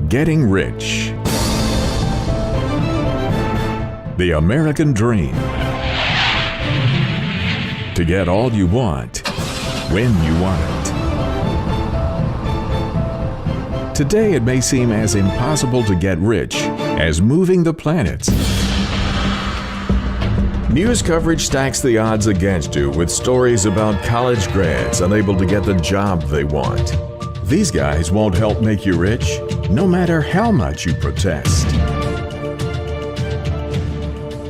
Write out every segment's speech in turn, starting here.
Getting rich. The American dream. To get all you want, when you want it. Today it may seem as impossible to get rich as moving the planets. News coverage stacks the odds against you with stories about college grads unable to get the job they want. These guys won't help make you rich, no matter how much you protest.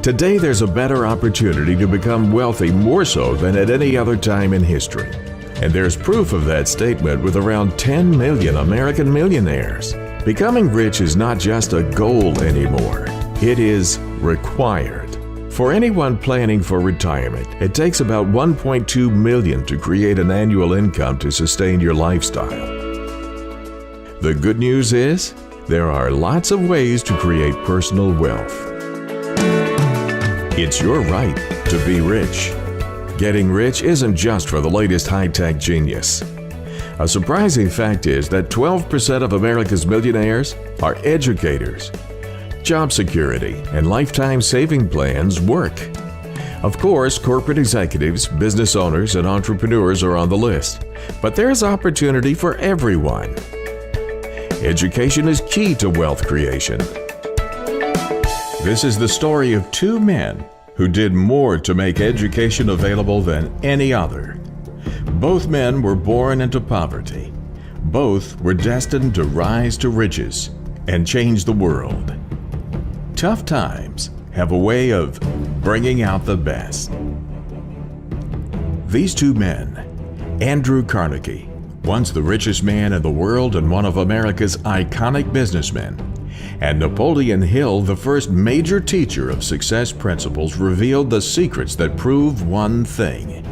Today there's a better opportunity to become wealthy more so than at any other time in history. And there's proof of that statement with around 10 million American millionaires. Becoming rich is not just a goal anymore, it is required. For anyone planning for retirement, it takes about $1.2 million to create an annual income to sustain your lifestyle. The good news is, there are lots of ways to create personal wealth. It's your right to be rich. Getting rich isn't just for the latest high-tech genius. A surprising fact is that 12% of America's millionaires are educators. Job security and lifetime saving plans work. Of course, corporate executives, business owners, and entrepreneurs are on the list, but there's opportunity for everyone. Education is key to wealth creation. This is the story of two men who did more to make education available than any other. Both men were born into poverty. Both were destined to rise to riches and change the world. Tough times have a way of bringing out the best. These two men, Andrew Carnegie, once the richest man in the world and one of America's iconic businessmen, and Napoleon Hill, the first major teacher of success principles, revealed the secrets that prove one thing: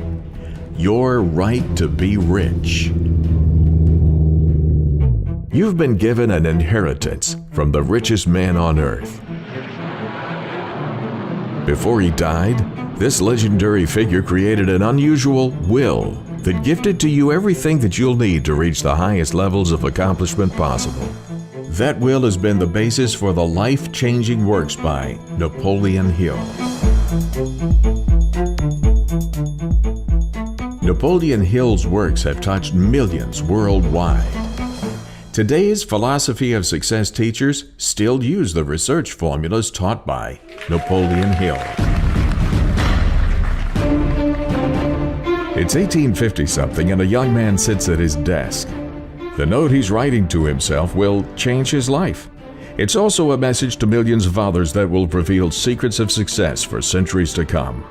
your right to be rich. You've been given an inheritance from the richest man on earth. Before he died, this legendary figure created an unusual will that gifted to you everything that you'll need to reach the highest levels of accomplishment possible. That will has been the basis for the life-changing works by Napoleon Hill. Napoleon Hill's works have touched millions worldwide. Today's philosophy of success teachers still use the research formulas taught by Napoleon Hill. It's 1850-something and a young man sits at his desk. The note he's writing to himself will change his life. It's also a message to millions of others that will reveal secrets of success for centuries to come.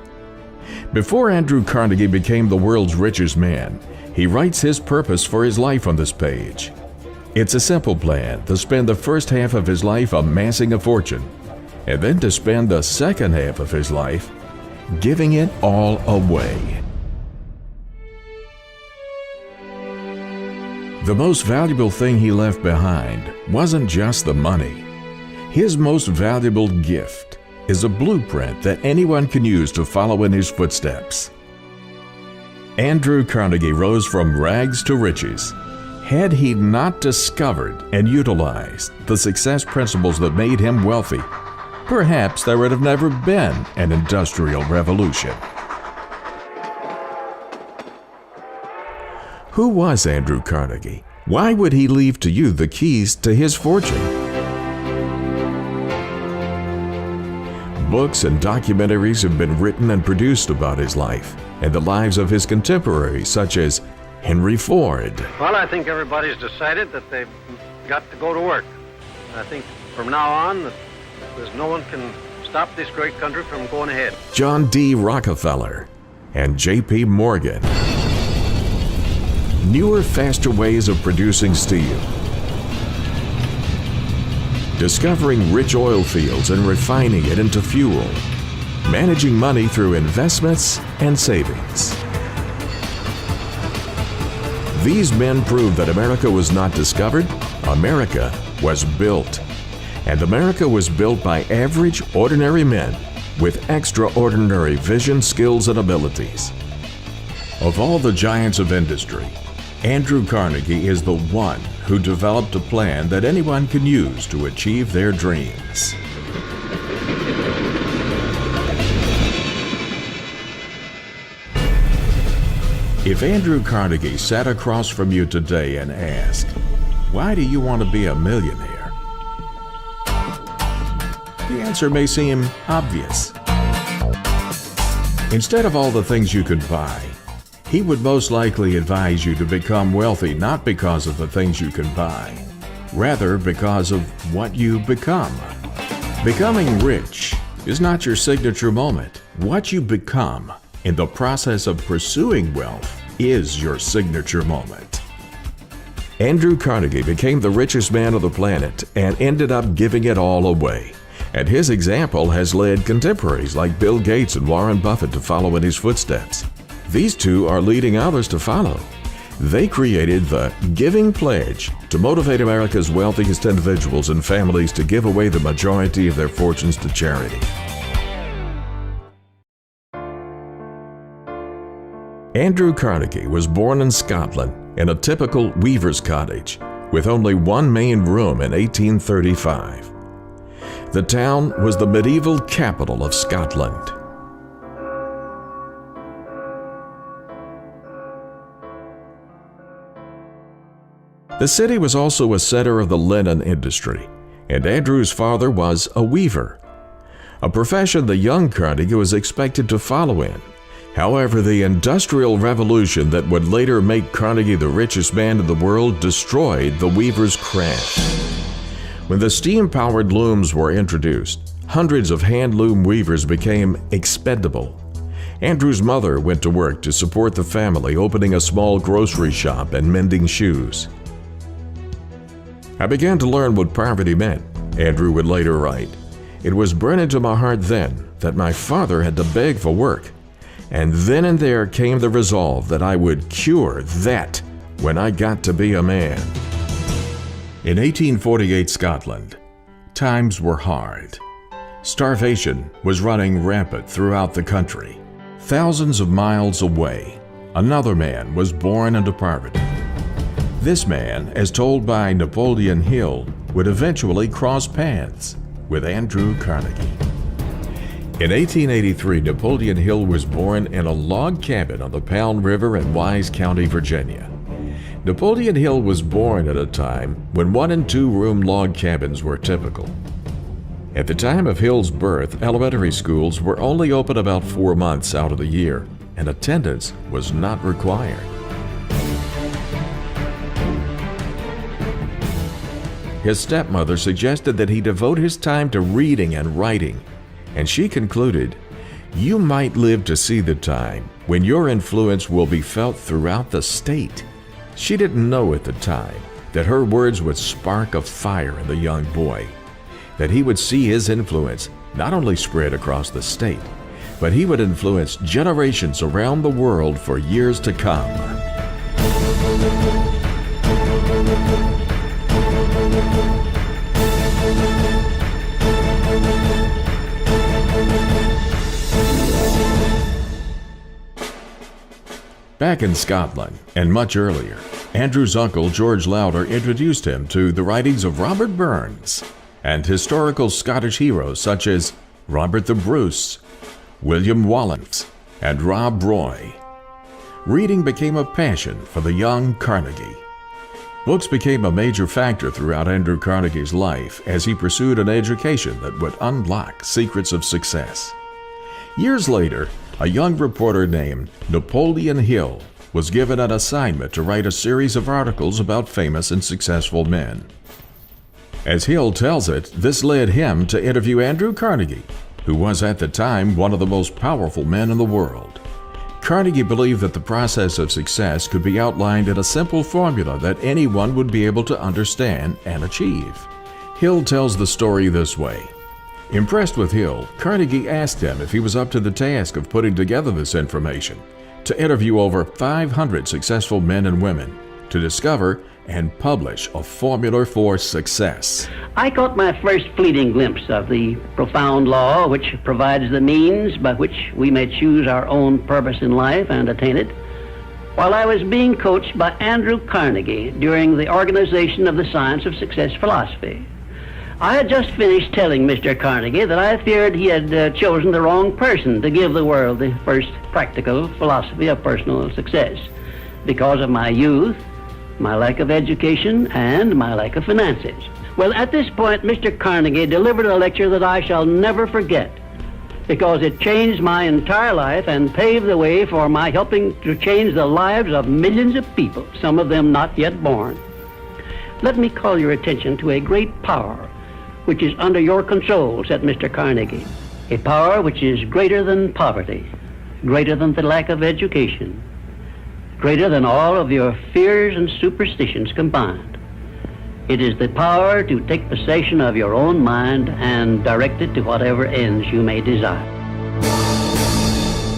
Before Andrew Carnegie became the world's richest man, he writes his purpose for his life on this page. It's a simple plan to spend the first half of his life amassing a fortune, and then to spend the second half of his life giving it all away. The most valuable thing he left behind wasn't just the money. His most valuable gift is a blueprint that anyone can use to follow in his footsteps. Andrew Carnegie rose from rags to riches. Had he not discovered and utilized the success principles that made him wealthy, perhaps there would have never been an industrial revolution. Who was Andrew Carnegie? Why would he leave to you the keys to his fortune? Books and documentaries have been written and produced about his life and the lives of his contemporaries, such as Henry Ford. Well, I think everybody's decided that they've got to go to work. I think from now on, there's no one can stop this great country from going ahead. John D. Rockefeller and J.P. Morgan. Newer, faster ways of producing steel. Discovering rich oil fields and refining it into fuel. Managing money through investments and savings. These men proved that America was not discovered, America was built. And America was built by average, ordinary men with extraordinary vision, skills, and abilities. Of all the giants of industry, Andrew Carnegie is the one who developed a plan that anyone can use to achieve their dreams. If Andrew Carnegie sat across from you today and asked, "Why do you want to be a millionaire?" the answer may seem obvious. Instead of all the things you could buy, he would most likely advise you to become wealthy not because of the things you can buy, rather because of what you become. Becoming rich is not your signature moment. What you become in the process of pursuing wealth is your signature moment. Andrew Carnegie became the richest man on the planet and ended up giving it all away. And his example has led contemporaries like Bill Gates and Warren Buffett to follow in his footsteps. These two are leading others to follow. They created the Giving Pledge to motivate America's wealthiest individuals and families to give away the majority of their fortunes to charity. Andrew Carnegie was born in Scotland in a typical weaver's cottage with only one main room in 1835. The town was the medieval capital of Scotland. The city was also a center of the linen industry, and Andrew's father was a weaver, a profession the young Carnegie was expected to follow in. However, the Industrial Revolution that would later make Carnegie the richest man in the world destroyed the weaver's craft. When the steam-powered looms were introduced, hundreds of hand-loom weavers became expendable. Andrew's mother went to work to support the family, opening a small grocery shop and mending shoes. "I began to learn what poverty meant," Andrew would later write. "It was burned into my heart then that my father had to beg for work. And then and there came the resolve that I would cure that when I got to be a man." In 1848 Scotland, times were hard. Starvation was running rampant throughout the country. Thousands of miles away, another man was born into poverty. This man, as told by Napoleon Hill, would eventually cross paths with Andrew Carnegie. In 1883, Napoleon Hill was born in a log cabin on the Pound River in Wise County, Virginia. Napoleon Hill was born at a time when 1- and 2-room log cabins were typical. At the time of Hill's birth, elementary schools were only open about 4 months out of the year, and attendance was not required. His stepmother suggested that he devote his time to reading and writing, and she concluded, "You might live to see the time when your influence will be felt throughout the state." She didn't know at the time that her words would spark a fire in the young boy, that he would see his influence not only spread across the state, but he would influence generations around the world for years to come. Back in Scotland, and much earlier, Andrew's uncle George Lauder introduced him to the writings of Robert Burns and historical Scottish heroes such as Robert the Bruce, William Wallace, and Rob Roy. Reading became a passion for the young Carnegie. Books became a major factor throughout Andrew Carnegie's life as he pursued an education that would unlock secrets of success. Years later, a young reporter named Napoleon Hill was given an assignment to write a series of articles about famous and successful men. As Hill tells it, this led him to interview Andrew Carnegie, who was at the time one of the most powerful men in the world. Carnegie believed that the process of success could be outlined in a simple formula that anyone would be able to understand and achieve. Hill tells the story this way. Impressed with Hill, Carnegie asked him if he was up to the task of putting together this information, to interview over 500 successful men and women, to discover and publish a formula for success. I caught my first fleeting glimpse of the profound law which provides the means by which we may choose our own purpose in life and attain it, while I was being coached by Andrew Carnegie during the organization of the Science of Success philosophy. I had just finished telling Mr. Carnegie that I feared he had chosen the wrong person to give the world the first practical philosophy of personal success because of my youth, my lack of education, and my lack of finances. Well, at this point, Mr. Carnegie delivered a lecture that I shall never forget because it changed my entire life and paved the way for my helping to change the lives of millions of people, some of them not yet born. Let me call your attention to a great power which is under your control, said Mr. Carnegie. A power which is greater than poverty, greater than the lack of education, greater than all of your fears and superstitions combined. It is the power to take possession of your own mind and direct it to whatever ends you may desire.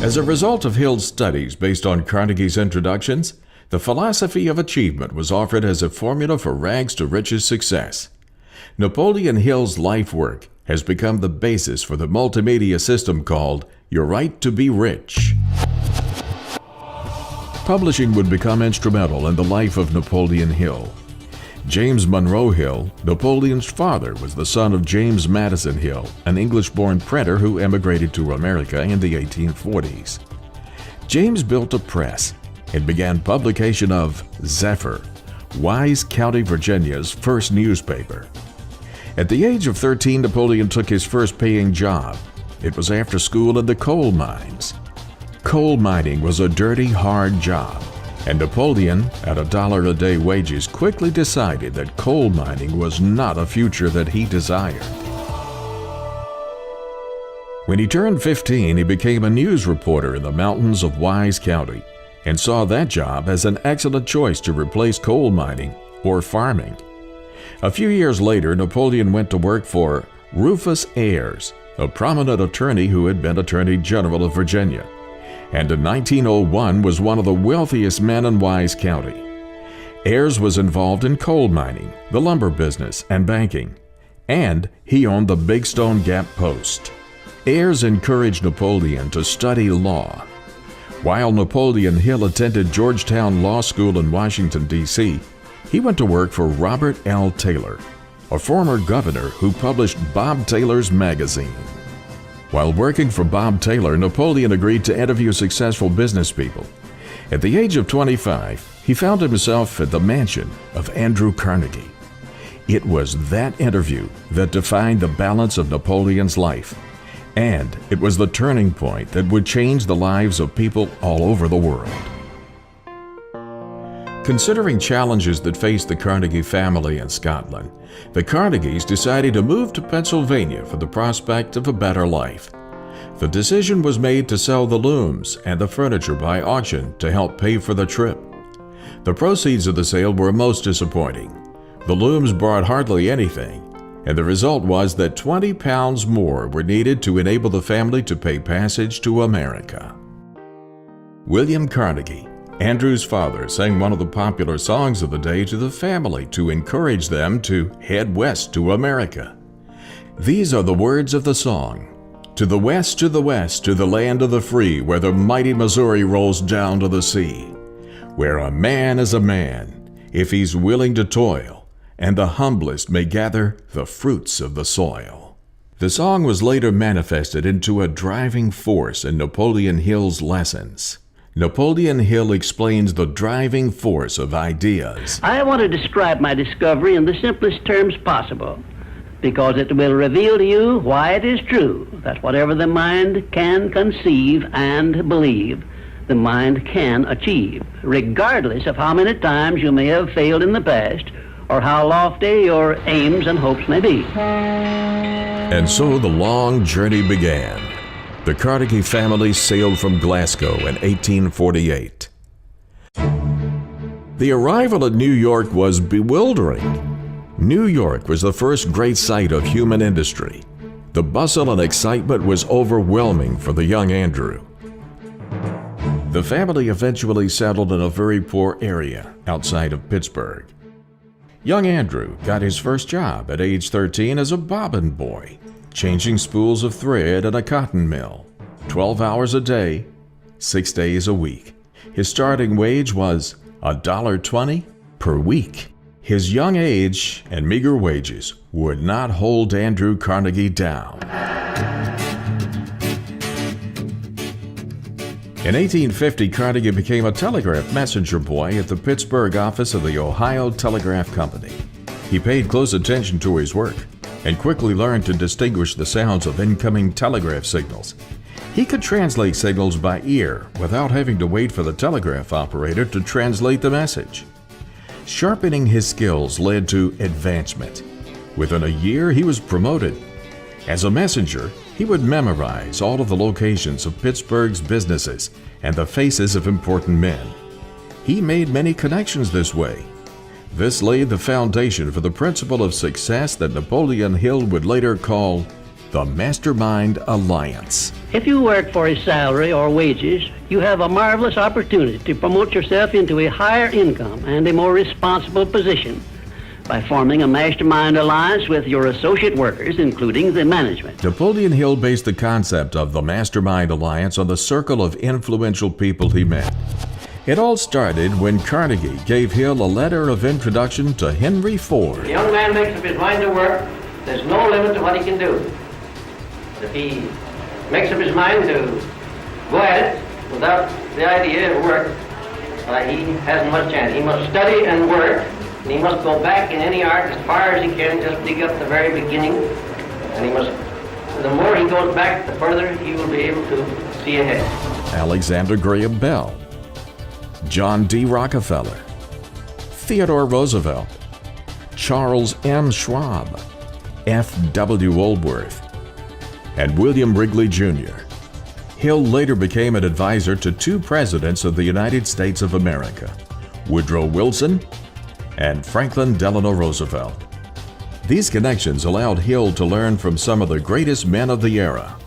As a result of Hill's studies based on Carnegie's introductions, the philosophy of achievement was offered as a formula for rags to riches success. Napoleon Hill's life work has become the basis for the multimedia system called Your Right to Be Rich. Publishing would become instrumental in the life of Napoleon Hill. James Monroe Hill, Napoleon's father, was the son of James Madison Hill, an English-born printer who emigrated to America in the 1840s. James built a press and began publication of Zephyr, Wise County, Virginia's first newspaper. At the age of 13, Napoleon took his first paying job. It was after school in the coal mines. Coal mining was a dirty, hard job, and Napoleon, at $1 a day wages, quickly decided that coal mining was not a future that he desired. When he turned 15, he became a news reporter in the mountains of Wise County and saw that job as an excellent choice to replace coal mining or farming. A few years later, Napoleon went to work for Rufus Ayres, a prominent attorney who had been Attorney General of Virginia, and in 1901 was one of the wealthiest men in Wise County. Ayres was involved in coal mining, the lumber business, and banking, and he owned the Big Stone Gap Post. Ayres encouraged Napoleon to study law. While Napoleon Hill attended Georgetown Law School in Washington, D.C., he went to work for Robert L. Taylor, a former governor who published Bob Taylor's magazine. While working for Bob Taylor, Napoleon agreed to interview successful business people. At the age of 25, he found himself at the mansion of Andrew Carnegie. It was that interview that defined the balance of Napoleon's life, and it was the turning point that would change the lives of people all over the world. Considering challenges that faced the Carnegie family in Scotland, the Carnegies decided to move to Pennsylvania for the prospect of a better life. The decision was made to sell the looms and the furniture by auction to help pay for the trip. The proceeds of the sale were most disappointing. The looms brought hardly anything, and the result was that 20 pounds more were needed to enable the family to pay passage to America. William Carnegie, Andrew's father, sang one of the popular songs of the day to the family to encourage them to head west to America. These are the words of the song. To the west, to the west, to the land of the free, where the mighty Missouri rolls down to the sea, where a man is a man, if he's willing to toil, and the humblest may gather the fruits of the soil. The song was later manifested into a driving force in Napoleon Hill's lessons. Napoleon Hill explains the driving force of ideas. I want to describe my discovery in the simplest terms possible, because it will reveal to you why it is true that whatever the mind can conceive and believe, the mind can achieve, regardless of how many times you may have failed in the past or how lofty your aims and hopes may be. And so the long journey began. The Carnegie family sailed from Glasgow in 1848. The arrival at New York was bewildering. New York was the first great site of human industry. The bustle and excitement was overwhelming for the young Andrew. The family eventually settled in a very poor area outside of Pittsburgh. Young Andrew got his first job at age 13 as a bobbin boy, changing spools of thread at a cotton mill, 12 hours a day, 6 days a week. His starting wage was $1.20 per week. His young age and meager wages would not hold Andrew Carnegie down. In 1850, Carnegie became a telegraph messenger boy at the Pittsburgh office of the Ohio Telegraph Company. He paid close attention to his work and quickly learned to distinguish the sounds of incoming telegraph signals. He could translate signals by ear without having to wait for the telegraph operator to translate the message. Sharpening his skills led to advancement. Within a year, he was promoted. As a messenger, he would memorize all of the locations of Pittsburgh's businesses and the faces of important men. He made many connections this way. This laid the foundation for the principle of success that Napoleon Hill would later call the Mastermind Alliance. If you work for a salary or wages, you have a marvelous opportunity to promote yourself into a higher income and a more responsible position by forming a mastermind alliance with your associate workers, including the management. Napoleon Hill based the concept of the Mastermind Alliance on the circle of influential people he met. It all started when Carnegie gave Hill a letter of introduction to Henry Ford. If a young man makes up his mind to work, there's no limit to what he can do. If he makes up his mind to go at it without the idea of work, he hasn't much chance. He must study and work, and he must go back in any art as far as he can, just dig up the very beginning, and he must, the more he goes back, the further he will be able to see ahead. Alexander Graham Bell, John D. Rockefeller, Theodore Roosevelt, Charles M. Schwab, F.W. Woolworth, and William Wrigley Jr. Hill later became an advisor to two presidents of the United States of America, Woodrow Wilson and Franklin Delano Roosevelt. These connections allowed Hill to learn from some of the greatest men of the era.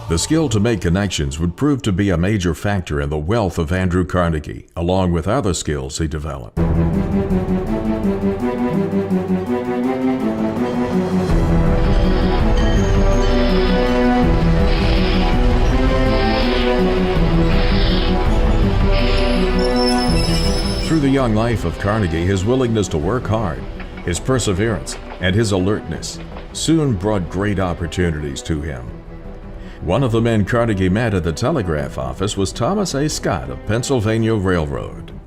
The skill to make connections would prove to be a major factor in the wealth of Andrew Carnegie, along with other skills he developed. Through the young life of Carnegie, his willingness to work hard, his perseverance, and his alertness soon brought great opportunities to him. One of the men Carnegie met at the telegraph office was Thomas A. Scott of Pennsylvania Railroad.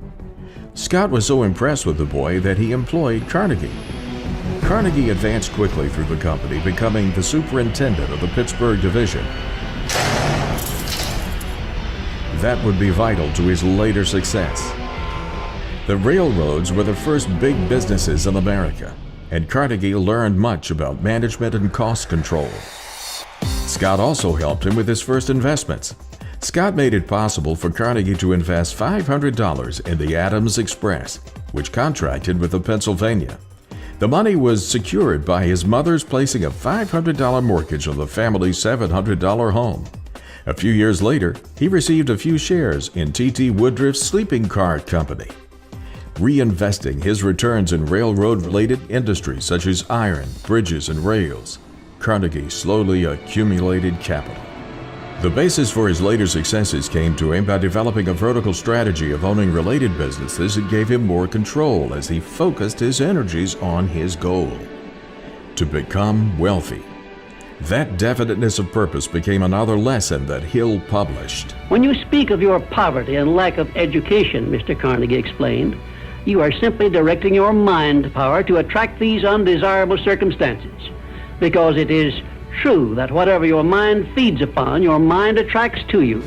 Scott was so impressed with the boy that he employed Carnegie. Carnegie advanced quickly through the company, becoming the superintendent of the Pittsburgh division. That would be vital to his later success. The railroads were the first big businesses in America, and Carnegie learned much about management and cost control. Scott also helped him with his first investments. Scott made it possible for Carnegie to invest $500 in the Adams Express, which contracted with the Pennsylvania. The money was secured by his mother's placing a $500 mortgage on the family's $700 home. A few years later, he received a few shares in T.T. Woodruff's sleeping car company. Reinvesting his returns in railroad-related industries such as iron, bridges, and rails, Carnegie slowly accumulated capital. The basis for his later successes came to him by developing a vertical strategy of owning related businesses that gave him more control as he focused his energies on his goal: to become wealthy. That definiteness of purpose became another lesson that Hill published. When you speak of your poverty and lack of education, Mr. Carnegie explained, you are simply directing your mind power to attract these undesirable circumstances, because it is true that whatever your mind feeds upon, your mind attracts to you.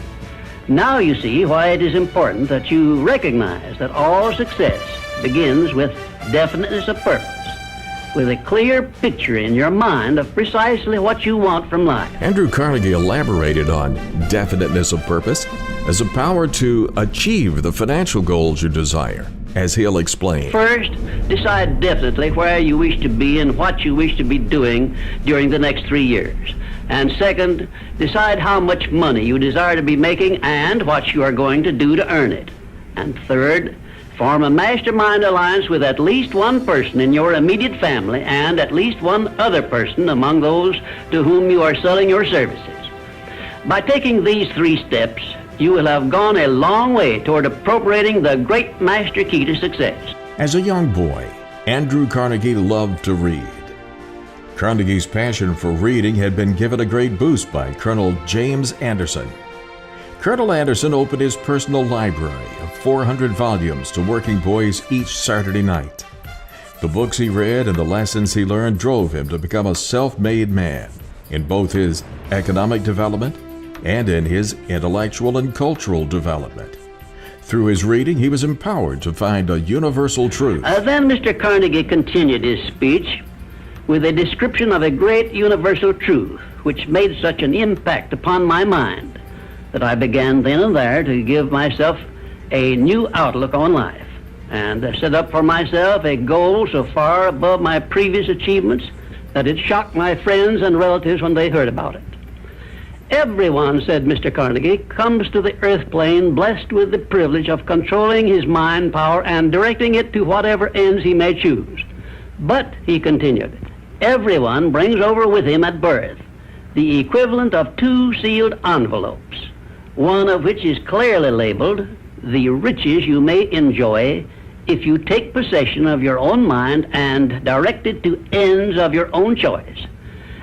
Now you see why it is important that you recognize that all success begins with definiteness of purpose, with a clear picture in your mind of precisely what you want from life. Andrew Carnegie elaborated on definiteness of purpose as a power to achieve the financial goals you desire, as Hill explained. First, decide definitely where you wish to be and what you wish to be doing during the next 3 years. And second, decide how much money you desire to be making and what you are going to do to earn it. And third, form a mastermind alliance with at least one person in your immediate family and at least one other person among those to whom you are selling your services. By taking these 3 steps, you will have gone a long way toward appropriating the great master key to success. As a young boy, Andrew Carnegie loved to read. Carnegie's passion for reading had been given a great boost by Colonel James Anderson. Colonel Anderson opened his personal library of 400 volumes to working boys each Saturday night. The books he read and the lessons he learned drove him to become a self-made man in both his economic development and in his intellectual and cultural development. Through his reading, he was empowered to find a universal truth. Then Mr. Carnegie continued his speech with a description of a great universal truth which made such an impact upon my mind that I began then and there to give myself a new outlook on life and set up for myself a goal so far above my previous achievements that it shocked my friends and relatives when they heard about it. Everyone, said Mr. Carnegie, comes to the earth plane blessed with the privilege of controlling his mind power and directing it to whatever ends he may choose. But, he continued, everyone brings over with him at birth the equivalent of 2 sealed envelopes, one of which is clearly labeled, the riches you may enjoy if you take possession of your own mind and direct it to ends of your own choice.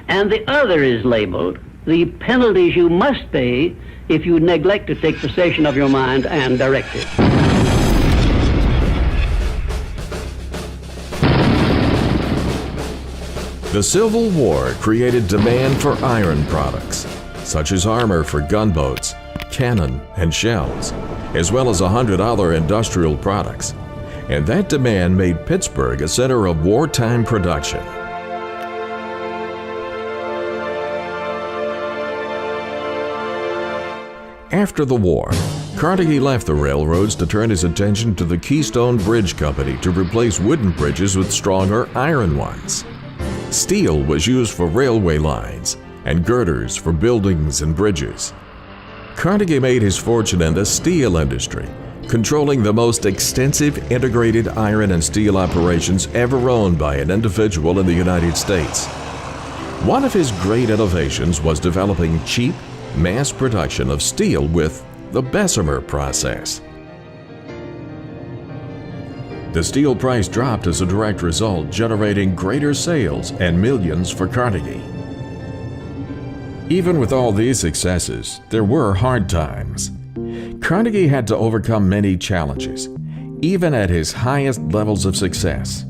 And the other is labeled, the penalties you must pay if you neglect to take possession of your mind and direct it. The Civil War created demand for iron products, such as armor for gunboats, cannon, and shells, as well as 100 other industrial products. And that demand made Pittsburgh a center of wartime production. After the war, Carnegie left the railroads to turn his attention to the Keystone Bridge Company to replace wooden bridges with stronger iron ones. Steel was used for railway lines and girders for buildings and bridges. Carnegie made his fortune in the steel industry, controlling the most extensive integrated iron and steel operations ever owned by an individual in the United States. One of his great innovations was developing cheap, mass production of steel with the Bessemer process. The steel price dropped as a direct result, generating greater sales and millions for Carnegie. Even with all these successes, there were hard times. Carnegie had to overcome many challenges, even at his highest levels of success.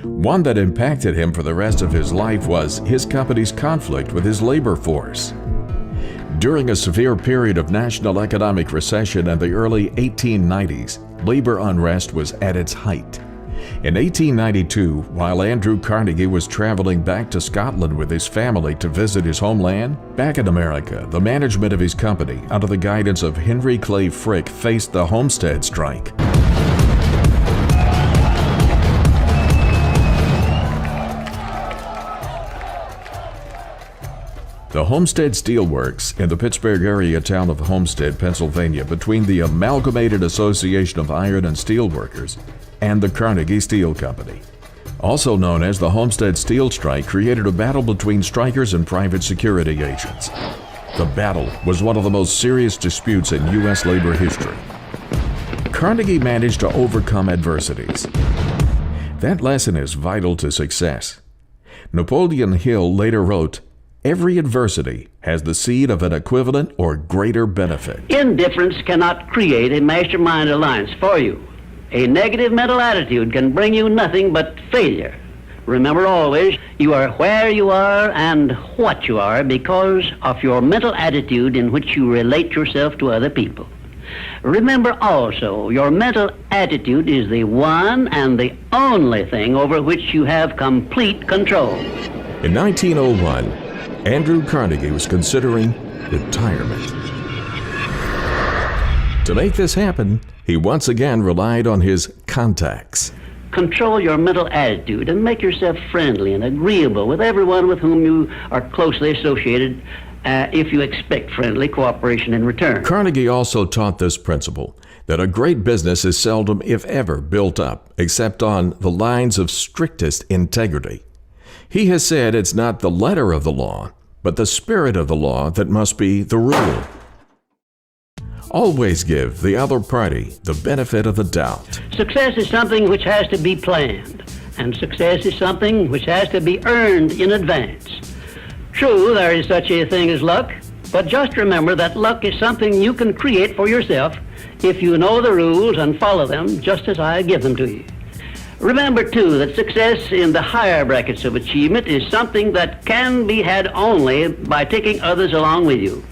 One that impacted him for the rest of his life was his company's conflict with his labor force. During a severe period of national economic recession in the early 1890s, labor unrest was at its height. In 1892, while Andrew Carnegie was traveling back to Scotland with his family to visit his homeland, back in America, the management of his company, under the guidance of Henry Clay Frick, faced the Homestead Strike. The Homestead Steel Works in the Pittsburgh area town of Homestead, Pennsylvania, between the Amalgamated Association of Iron and Steel Workers and the Carnegie Steel Company, also known as the Homestead Steel Strike, created a battle between strikers and private security agents. The battle was one of the most serious disputes in U.S. labor history. Carnegie managed to overcome adversities. That lesson is vital to success. Napoleon Hill later wrote, "Every adversity has the seed of an equivalent or greater benefit." Indifference cannot create a mastermind alliance for you. A negative mental attitude can bring you nothing but failure. Remember always, you are where you are and what you are because of your mental attitude in which you relate yourself to other people. Remember also, your mental attitude is the one and the only thing over which you have complete control. In 1901, Andrew Carnegie was considering retirement. To make this happen, he once again relied on his contacts. Control your mental attitude and make yourself friendly and agreeable with everyone with whom you are closely associated if you expect friendly cooperation in return. Carnegie also taught this principle, that a great business is seldom, if ever, built up except on the lines of strictest integrity. He has said it's not the letter of the law, but the spirit of the law that must be the rule. Always give the other party the benefit of the doubt. Success is something which has to be planned, and success is something which has to be earned in advance. True, there is such a thing as luck, but just remember that luck is something you can create for yourself if you know the rules and follow them just as I give them to you. Remember, too, that success in the higher brackets of achievement is something that can be had only by taking others along with you.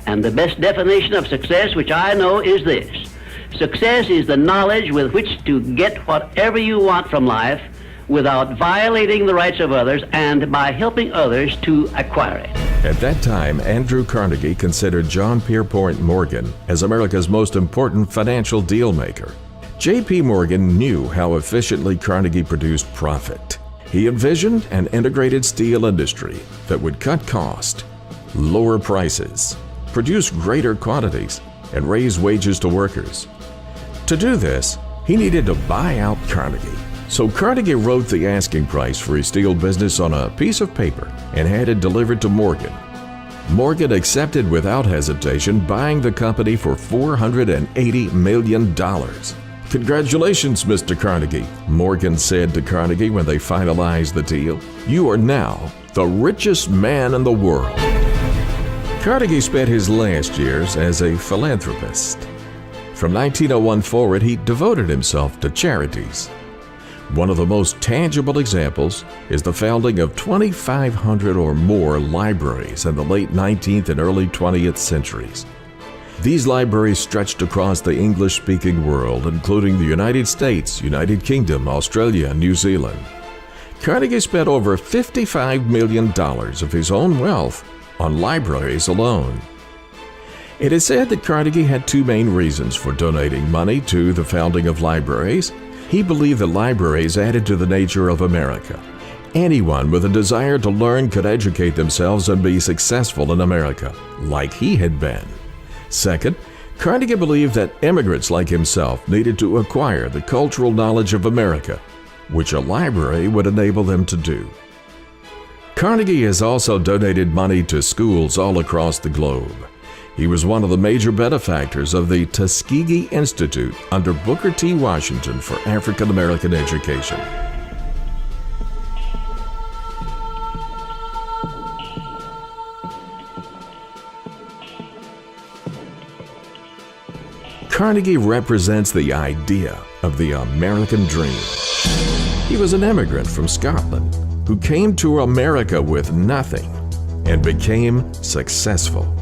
And the best definition of success, which I know, is this. Success is the knowledge with which to get whatever you want from life without violating the rights of others and by helping others to acquire it. At that time, Andrew Carnegie considered John Pierpont Morgan as America's most important financial deal maker. J.P. Morgan knew how efficiently Carnegie produced profit. He envisioned an integrated steel industry that would cut cost, lower prices, produce greater quantities, and raise wages to workers. To do this, he needed to buy out Carnegie. So Carnegie wrote the asking price for his steel business on a piece of paper and had it delivered to Morgan. Morgan accepted without hesitation, buying the company for $480 million. "Congratulations, Mr. Carnegie," Morgan said to Carnegie when they finalized the deal. "You are now the richest man in the world." Carnegie spent his last years as a philanthropist. From 1901 forward, he devoted himself to charities. One of the most tangible examples is the founding of 2,500 or more libraries in the late 19th and early 20th centuries. These libraries stretched across the English-speaking world, including the United States, United Kingdom, Australia, and New Zealand. Carnegie spent over $55 million of his own wealth on libraries alone. It is said that Carnegie had two main reasons for donating money to the founding of libraries. He believed that libraries added to the nature of America. Anyone with a desire to learn could educate themselves and be successful in America, like he had been. Second, Carnegie believed that immigrants like himself needed to acquire the cultural knowledge of America, which a library would enable them to do. Carnegie has also donated money to schools all across the globe. He was one of the major benefactors of the Tuskegee Institute under Booker T. Washington for African American education. Carnegie represents the idea of the American dream. He was an immigrant from Scotland who came to America with nothing and became successful.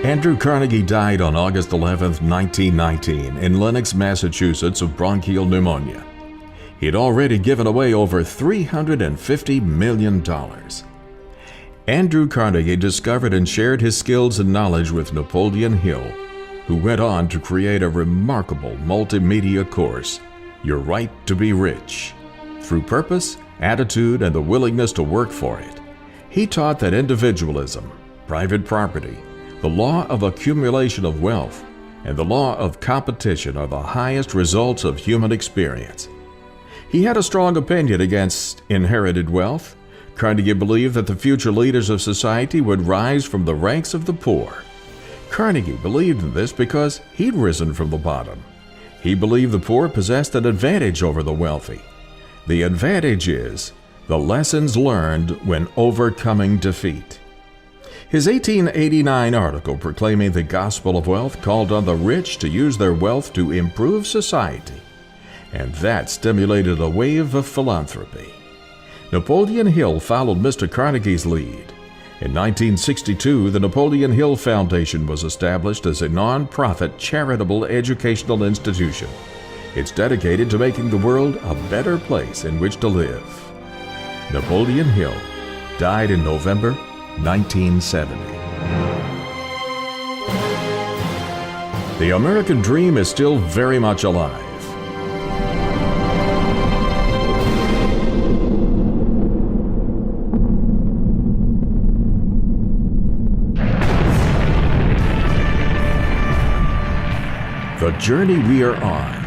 Andrew Carnegie died on August 11, 1919, in Lenox, Massachusetts, of bronchial pneumonia. He had already given away over $350 million. Andrew Carnegie discovered and shared his skills and knowledge with Napoleon Hill, who went on to create a remarkable multimedia course, Your Right to Be Rich. Through purpose, attitude, and the willingness to work for it, he taught that individualism, private property, the law of accumulation of wealth, and the law of competition are the highest results of human experience. He had a strong opinion against inherited wealth. Carnegie believed that the future leaders of society would rise from the ranks of the poor. Carnegie believed in this because he'd risen from the bottom. He believed the poor possessed an advantage over the wealthy. The advantage is the lessons learned when overcoming defeat. His 1889 article proclaiming the gospel of wealth called on the rich to use their wealth to improve society, and that stimulated a wave of philanthropy. Napoleon Hill followed Mr. Carnegie's lead. In 1962, the Napoleon Hill Foundation was established as a non-profit charitable educational institution. It's dedicated to making the world a better place in which to live. Napoleon Hill died in November 1970. The American dream is still very much alive. The journey we are on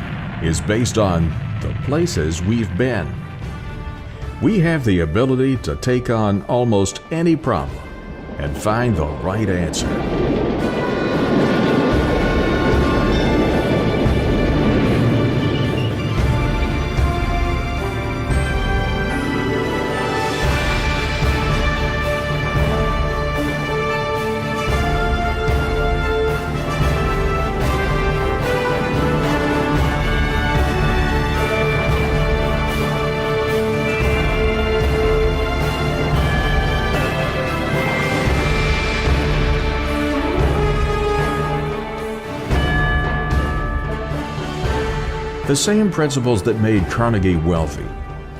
is based on the places we've been. We have the ability to take on almost any problem and find the right answer. The same principles that made Carnegie wealthy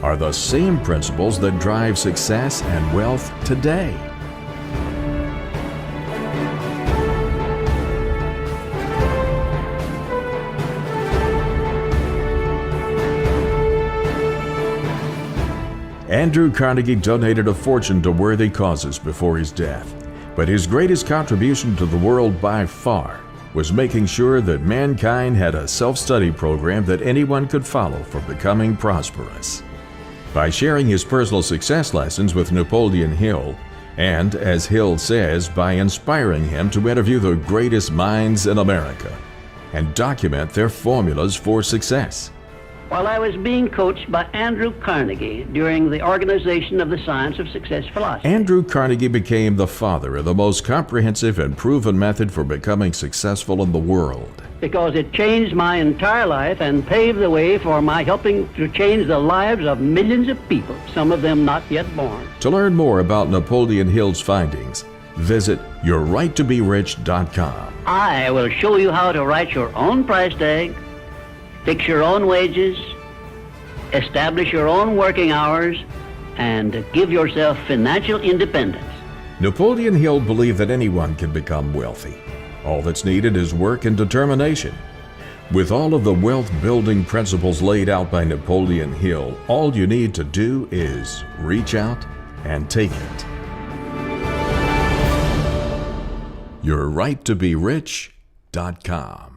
are the same principles that drive success and wealth today. Andrew Carnegie donated a fortune to worthy causes before his death, but his greatest contribution to the world by far was making sure that mankind had a self-study program that anyone could follow for becoming prosperous. By sharing his personal success lessons with Napoleon Hill, and, as Hill says, by inspiring him to interview the greatest minds in America and document their formulas for success. While I was being coached by Andrew Carnegie during the organization of the Science of Success philosophy. Andrew Carnegie became the father of the most comprehensive and proven method for becoming successful in the world. Because it changed my entire life and paved the way for my helping to change the lives of millions of people, some of them not yet born. To learn more about Napoleon Hill's findings, visit yourrighttobericht.com. I will show you how to write your own price tag, fix your own wages, establish your own working hours, and give yourself financial independence. Napoleon Hill believed that anyone can become wealthy. All that's needed is work and determination. With all of the wealth-building principles laid out by Napoleon Hill, all you need to do is reach out and take it. yourrighttobericht.com